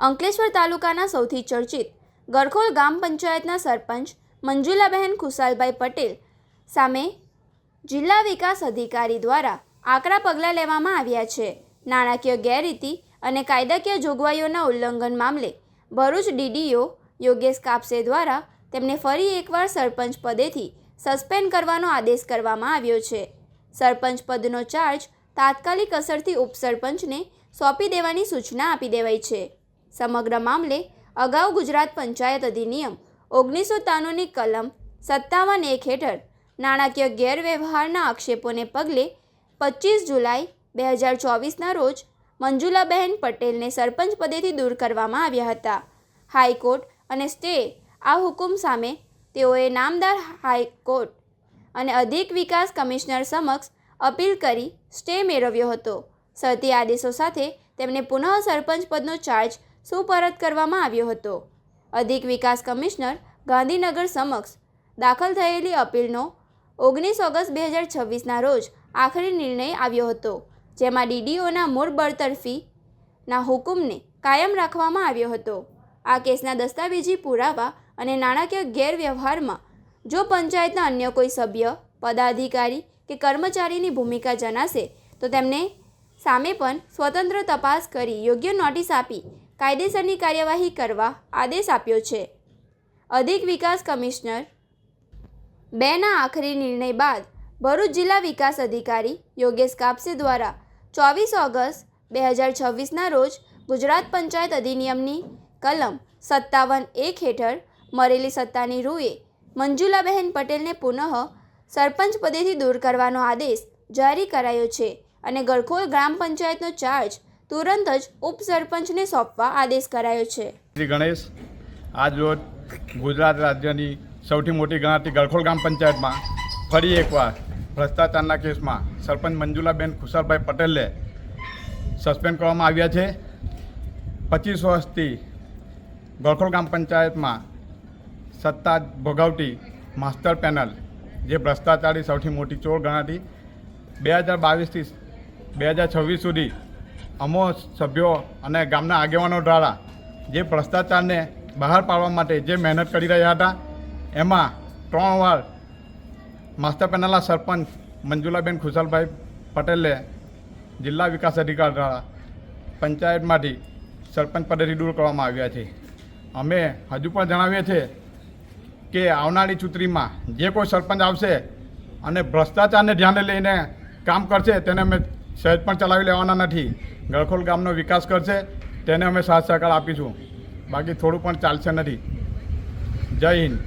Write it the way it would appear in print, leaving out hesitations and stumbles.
અંકલેશ્વર તાલુકાના સૌથી ચર્ચિત ગરખોલ ગામ પંચાયતના સરપંચ મંજુલાબહેન ખુશાલભાઈ પટેલ સામે જિલ્લા વિકાસ અધિકારી દ્વારા આકરા પગલાં લેવામાં આવ્યા છે. નાણાકીય ગેરરીતિ અને કાયદાકીય જોગવાઈઓના ઉલ્લંઘન મામલે ભરૂચ ડીડીઓ યોગેશ કાપસે દ્વારા તેમને ફરી એકવાર સરપંચ પદેથી સસ્પેન્ડ કરવાનો આદેશ કરવામાં આવ્યો છે. સરપંચ પદનો ચાર્જ તાત્કાલિક અસરથી ઉપસરપંચને સોંપી દેવાની સૂચના આપી દેવાઈ છે. સમગ્ર મામલે અગાઉ ગુજરાત પંચાયત અધિનિયમ 1993ની કલમ 57(1) હેઠળ નાણાકીય ગેરવ્યવહારના આક્ષેપોને પગલે 25 જુલાઈ 2024ના રોજ મંજુલાબહેન પટેલને સરપંચ પદેથી દૂર કરવામાં આવ્યા હતા. હાઈકોર્ટ અને સ્ટે આ હુકમ સામે તેઓએ નામદાર હાઈકોર્ટ અને અધિક વિકાસ કમિશનર સમક્ષ અપીલ કરી સ્ટે મેળવ્યો હતો. શરતી આદેશો સાથે તેમને પુનઃ સરપંચ પદનો ચાર્જ સુપરત કરવામાં આવ્યો હતો. અધિક વિકાસ કમિશનર ગાંધીનગર સમક્ષ દાખલ થયેલી અપીલનો 19 ઓગસ્ટ 2026ના રોજ આખરી નિર્ણય આવ્યો હતો, જેમાં ડીડીઓના મૂળ બરતરફીના હુકમને કાયમ રાખવામાં આવ્યો હતો. આ કેસના દસ્તાવેજી પુરાવા અને નાણાકીય ગેરવ્યવહારમાં જો પંચાયતના અન્ય કોઈ સભ્ય, પદાધિકારી કે કર્મચારીની ભૂમિકા જણાશે તો તેમને સામે પણ સ્વતંત્ર તપાસ કરી યોગ્ય નોટિસ આપી કાયદેસરની કાર્યવાહી કરવા આદેશ આપ્યો છે. અધિક વિકાસ કમિશનર 2ના આખરી નિર્ણય બાદ ભરૂચ જિલ્લા વિકાસ અધિકારી યોગેશ કાપસે દ્વારા 24 ઓગસ્ટ 2026ના રોજ ગુજરાત પંચાયત અધિનિયમની કલમ 57(1) હેઠળ મળેલી સત્તાની રૂએ મંજુલાબહેન પટેલને પુનઃ સરપંચ પદેથી દૂર કરવાનો આદેશ જારી કરાયો છે અને ગરખોલ ગ્રામ પંચાયતનો ચાર્જ તુરંત જ ઉપસરપંચને સોંપવા આદેશ કરાયો છે. શ્રી ગણેશ, આજ રોજ ગુજરાત રાજ્યની સૌથી મોટી ગણાતી ગરખોલ ગ્રામ પંચાયતમાં ફરી એકવાર ભ્રષ્ટાચારના કેસમાં સરપંચ મંજુલાબેન ખુશાલભાઈ પટેલને સસ્પેન્ડ કરવામાં આવ્યા છે. 25 વર્ષથી ગરખોલ ગ્રામ પંચાયતમાં સત્તા ભોગવતી માસ્ટર પેનલ, જે ભ્રષ્ટાચારની સૌથી મોટી ચોર ગણાતી, 2022થી 2026 સુધી અમો સભ્યો અને ગામના આગેવાનો દ્વારા જે ભ્રષ્ટાચારને બહાર પાડવા માટે જે મહેનત કરી રહ્યા હતા, એમાં 3 વાર માસ્ટર પેનલના સરપંચ મંજુલાબેન ખુશાલભાઈ પટેલને જિલ્લા વિકાસ અધિકારી દ્વારા પંચાયતમાંથી સરપંચ પદેથી દૂર કરવામાં આવ્યા છે. અમે હજુ પણ જણાવીએ છીએ કે આવનારી ચૂંટણીમાં જે કોઈ સરપંચ આવશે અને ભ્રષ્ટાચારને ધ્યાને લઈને કામ કરશે તેને અમે સહેજ પણ ચલાવી લેવાના નથી. ગરખોલ ગામનો વિકાસ કરશે તેને અમે સાથ સહકાર આપીશું, બાકી થોડું પણ ચાલશે નથી. જય હિન્દ.